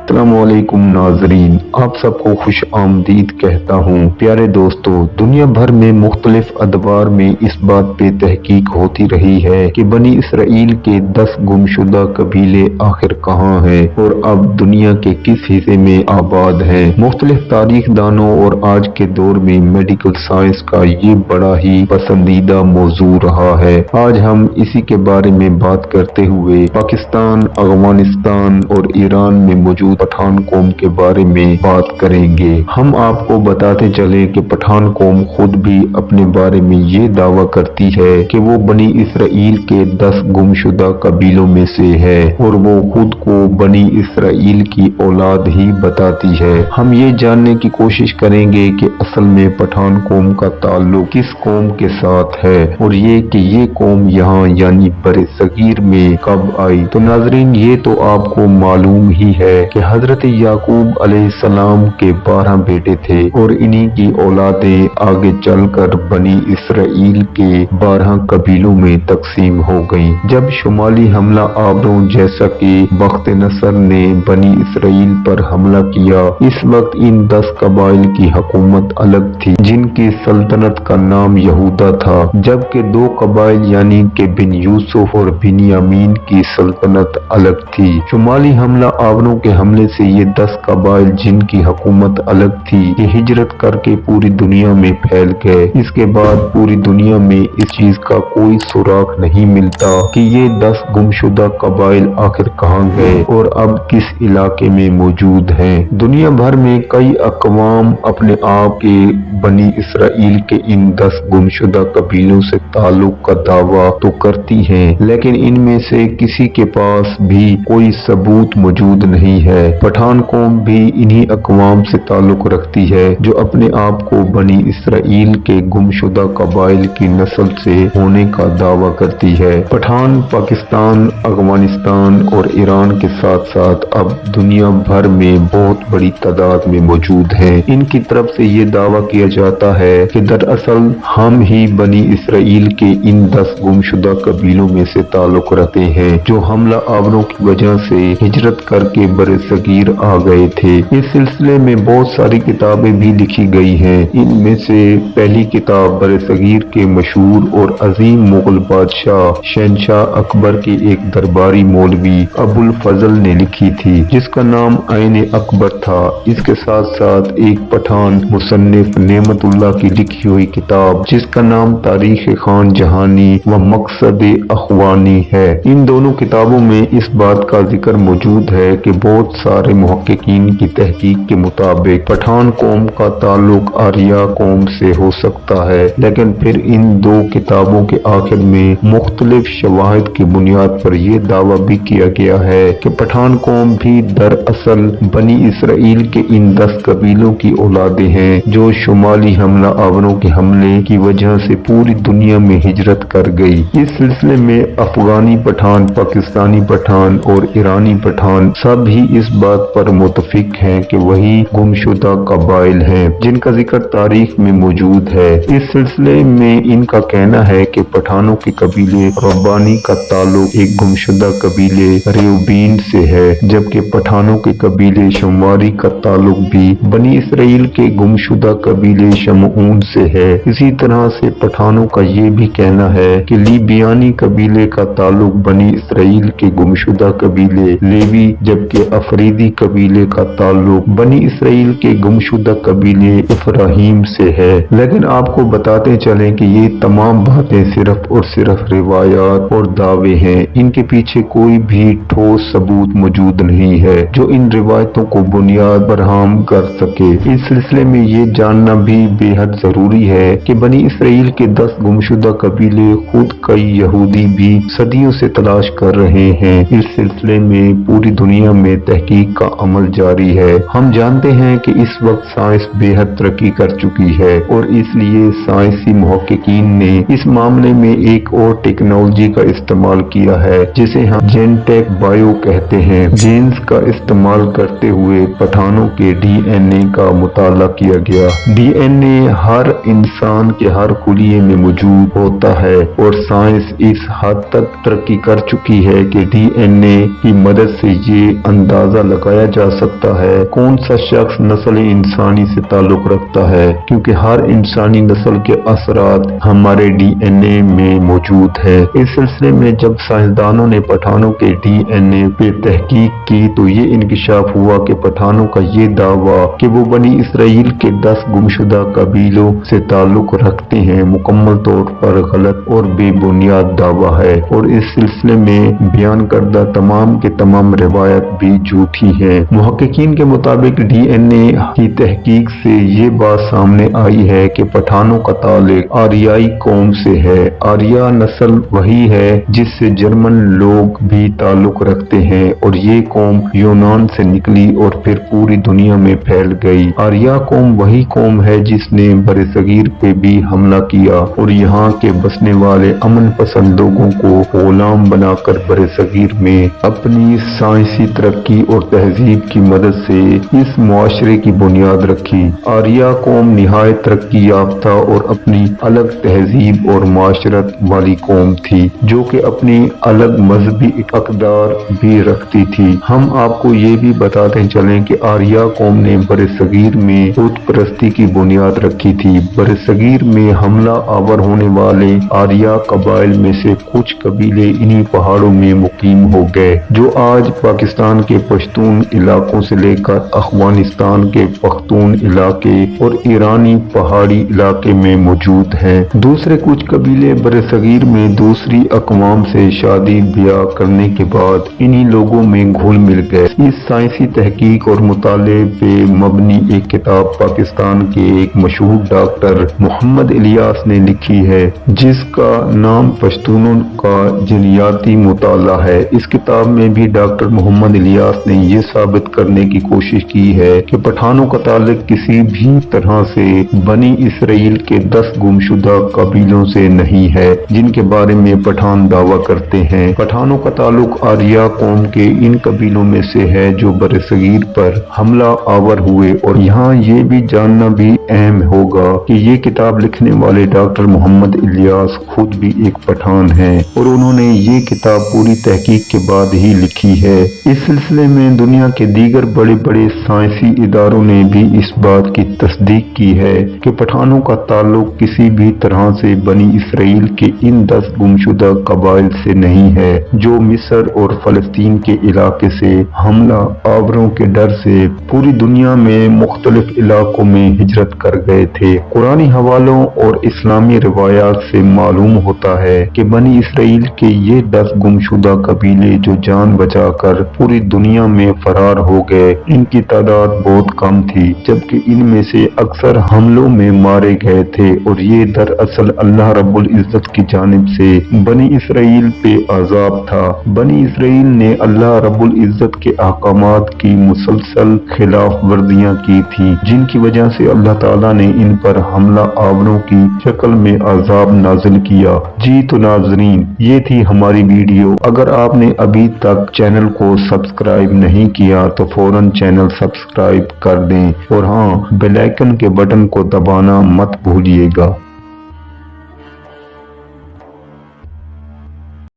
अस्सलामुअलैकुम नाजरीन, आप सबको खुश आमदीद कहता हूँ। प्यारे दोस्तों, दुनिया भर में मुख्तलिफ अदवार में इस बात पे तहकीक होती रही है कि बनी इसराइल के 10 गुमशुदा कबीले आखिर कहाँ हैं और अब दुनिया के किस हिस्से में आबाद हैं। मुख्तलिफ तारीख दानों और आज के दौर में मेडिकल साइंस का ये बड़ा ही पसंदीदा मौजू रहा है। आज हम इसी के बारे में बात करते हुए पाकिस्तान, अफगानिस्तान और ईरान में मौजूद पठान कौम के बारे में बात करेंगे। हम आपको बताते चले कि पठान कौम खुद भी अपने बारे में ये दावा करती है कि वो बनी इसराइल के 10 गुमशुदा कबीलों में से है और वो खुद को बनी इसराइल की औलाद ही बताती है। हम ये जानने की कोशिश करेंगे कि असल में पठान कौम का ताल्लुक किस कौम के साथ है और ये कौम यहाँ यानी बरे सगीर में कब आई। तो नाजरीन, ये तो आपको मालूम ही है कि हजरत याकूब अलैहिस्सलाम के 12 बेटे थे और इन्हीं की औलादें आगे चलकर बनी इसराइल के 12 कबीलों में तकसीम हो गईं। जब शुमाली हमला आवरों जैसा कि बख्त नसर ने बनी इसराइल पर हमला किया, इस वक्त इन 10 कबाइल की हुकूमत अलग थी जिनकी सल्तनत का नाम यहूदा था, जबकि 2 कबाइल यानी कि बिन यूसुफ और बिन्यामीन की सल्तनत अलग थी। शुमाली हमला आवरों के हमले से ये 10 कबाइल जिनकी हुकूमत अलग थी, ये हिजरत करके पूरी दुनिया में फैल गए। इसके बाद पूरी दुनिया में इस चीज का कोई सुराग नहीं मिलता कि ये 10 गुमशुदा कबाइल आखिर कहाँ गए और अब किस इलाके में मौजूद हैं। दुनिया भर में कई अक़वाम अपने आप के बनी इसराइल के इन 10 गुमशुदा कबीलों से ताल्लुक का दावा तो करती हैं, लेकिन इनमें से किसी के पास भी कोई सबूत मौजूद नहीं है। पठान कौम भी इन्हीं अक़वाम से ताल्लुक रखती है जो अपने आप को बनी इसराइल के गुमशुदा कबाइल की नस्ल से होने का दावा करती है। पठान पाकिस्तान, अफगानिस्तान और ईरान के साथ साथ अब दुनिया भर में बहुत बड़ी तादाद में मौजूद हैं। इनकी तरफ से ये दावा किया जाता है कि दरअसल हम ही बनी इसराइल के इन 10 गुमशुदा कबीलों में से ताल्लुक रखते हैं जो हमला आवरों की वजह से हिजरत करके बरे सगीर आ गए थे। इस सिलसिले में बहुत सारी किताबें भी लिखी गई हैं। इनमें से पहली किताब बरे सगीर के मशहूर और अजीम मुगल बादशाह शहनशाह अकबर के एक दरबारी मौलवी अबुल फजल ने लिखी थी, जिसका नाम आईन अकबर था। इसके साथ साथ एक पठान मुसन्निफ नेमतुल्लाह की लिखी हुई किताब जिसका नाम तारीख खान जहानी व मकसद अखवानी है। इन दोनों किताबों में इस बात का जिक्र मौजूद है कि बहुत सारे मुहक्किकीन की तहकीक के मुताबिक पठान कौम का ताल्लुक आर्या कौम से हो सकता है, लेकिन फिर इन 2 किताबों के आखिर में मुख्तलिफ शवाहिद की बुनियाद पर यह दावा भी किया गया है कि पठान कौम भी दरअसल बनी इसराइल के इन 10 कबीलों की औलादें हैं जो शुमाली हमला आवरों के हमले की वजह से पूरी दुनिया में हिजरत कर गई। इस सिलसिले में अफगानी पठान, पाकिस्तानी पठान और ईरानी पठान सब ही इस बात पर मुतफिक हैं कि वही गुमशुदा कबाइल हैं जिनका जिक्र तारीख में मौजूद है। इस सिलसिले में इनका कहना है कि पठानों के कबीले रब्बानी का ताल्लुक एक गुमशुदा कबीले रेउबीन से है, जबकि पठानों के कबीले शमवारी का ताल्लुक भी बनी इसराइल के गुमशुदा कबीले शमऊन से है। इसी तरह से पठानों का ये भी कहना है कि लीबियानी कबीले का ताल्लुक बनी इसराइल के गुमशुदा कबीले लेवी, जबकि अफरीदी कबीले का ताल्लुक बनी इसराइल के गुमशुदा कबीले इब्राहिम से है। लेकिन आपको बताते चलें कि ये तमाम बातें सिर्फ और सिर्फ रिवायात और दावे हैं। इनके पीछे कोई भी ठोस सबूत मौजूद नहीं है जो इन रिवायतों को बुनियाद बरहम कर सके। इस सिलसिले में ये जानना भी बेहद जरूरी है कि बनी इसराइल के 10 गुमशुदा कबीले खुद कई यहूदी भी सदियों से तलाश कर रहे हैं। इस सिलसिले में पूरी दुनिया में तहकीक तहकीक का अमल जारी है। हम जानते हैं कि इस वक्त साइंस बेहद तरक्की कर चुकी है और इसलिए साइंसी मुहक्किकीन ने इस मामले में एक और टेक्नोलॉजी का इस्तेमाल किया है जिसे हम जेनटेक बायो कहते हैं। जीन्स का इस्तेमाल करते हुए पठानों के DNA का मुताला किया गया। DNA हर इंसान के हर खुलिये में मौजूद होता है और साइंस इस हद तक तरक्की कर चुकी है कि DNA की मदद से ये अंदाजा लगाया जा सकता है कौन सा शख्स नस्ल इंसानी से ताल्लुक रखता है, क्योंकि हर इंसानी नस्ल के असरात हमारे DNA में मौजूद है। इस सिलसिले में जब साइंसदानों ने पठानों के DNA पे तहकीक की तो ये इंकशाफ हुआ कि पठानों का ये दावा कि वो बनी इसराइल के 10 गुमशुदा कबीलों से ताल्लुक रखते हैं मुकम्मल तौर पर गलत और बेबुनियाद दावा है और इस सिलसिले में बयान करदा तमाम के तमाम रिवायत भी झूठी है। मुहक्किकीन के मुताबिक DNA की तहकीक से ये बात सामने आई है कि पठानों का ताल्लुक आर्याई कौम से है। आर्या नस्ल वही है जिससे जर्मन लोग भी ताल्लुक रखते हैं और ये कौम यूनान से निकली और फिर पूरी दुनिया में फैल गई। आर्या कौम वही कौम है जिसने बरसगीर पे भी हमला किया और यहाँ के बसने वाले अमन पसंद लोगों को गुलाम बनाकर बरसगीर में अपनी साइंसी तरक्की और तहजीब की मदद से इस मुआशरे की बुनियाद रखी। आर्या कौम निहायत तरक्की याफ्ता और अपनी अलग तहजीब और माशरत वाली कौम थी जो कि अपनी अलग मजहबी अक़दार भी रखती थी। हम आपको ये भी बताते चलें कि आर्या कौम ने बरसगीर में बुत परस्ती की बुनियाद रखी थी। बरसगीर में हमला आवर होने वाले आर्या कबाइल में से कुछ कबीले इन्हीं पहाड़ों में मुकीम हो गए जो आज पाकिस्तान के पश्तून इलाकों से लेकर अफगानिस्तान के पख्तून इलाके और ईरानी पहाड़ी इलाके में मौजूद हैं। दूसरे कुछ कबीले बरसगीर में दूसरी अक़वाम से शादी ब्याह करने के बाद इन्हीं लोगों में घुल मिल गए। इस साइंसी तहकीक और मुताले पे मबनी एक किताब पाकिस्तान के एक मशहूर डॉक्टर मोहम्मद इलियास ने लिखी है जिसका नाम पश्तूनों का जिनयाती मुताला है। इस किताब में भी डॉक्टर मोहम्मद इलियास ने ये साबित करने की कोशिश की है कि पठानों का ताल्लुक किसी भी तरह से बनी इसराइल के 10 गुमशुदा कबीलों से नहीं है जिनके बारे में पठान दावा करते हैं। पठानों का ताल्लुक आर्या कौम के इन कबीलों में से है जो बरसगीर पर हमला आवर हुए। और यहाँ ये भी जानना भी अहम होगा कि ये किताब लिखने वाले डॉक्टर मोहम्मद इलियास खुद भी एक पठान हैं और उन्होंने ये किताब पूरी तहकीक के बाद ही लिखी है। इस सिलसिले में दुनिया के दीगर बड़े बड़े साइंसी इदारों ने भी इस बात की तस्दीक की है कि पठानों का ताल्लुक किसी भी तरह से बनी इसराइल के इन 10 गुमशुदा कबाइल से नहीं है जो मिस्र और फलस्तीन के इलाके से हमला आवरों के डर से पूरी दुनिया में मुख्तलिफ इलाकों में हिजरत कर गए थे। कुरानी हवालों और इस्लामी रिवायात से मालूम होता है कि बनी इसराइल के ये 10 गुमशुदा कबीले जो जान बचाकर पूरी दुनिया में फरार हो गए इनकी तादाद बहुत कम थी जबकि इनमें से अक्सर हमलों में मारे गए थे और ये दरअसल अल्लाह रब्बुल इज्जत की जानिब से बनी इसराइल पे अजाब था। बनी इसराइल ने अल्लाह रब्बुल इज्जत के अहकामात की मुसलसल खिलाफ वर्जियां की थी जिनकी वजह से अल्लाह ताला ने इन पर हमला आवरों की शक्ल में अजाब नाजिल किया। जी तो नाजरीन, ये थी हमारी वीडियो। अगर आपने अभी तक चैनल को सब्सक्राइब नहीं किया तो फौरन चैनल सब्सक्राइब कर दें और हाँ, बेल आइकन के बटन को दबाना मत भूलिएगा।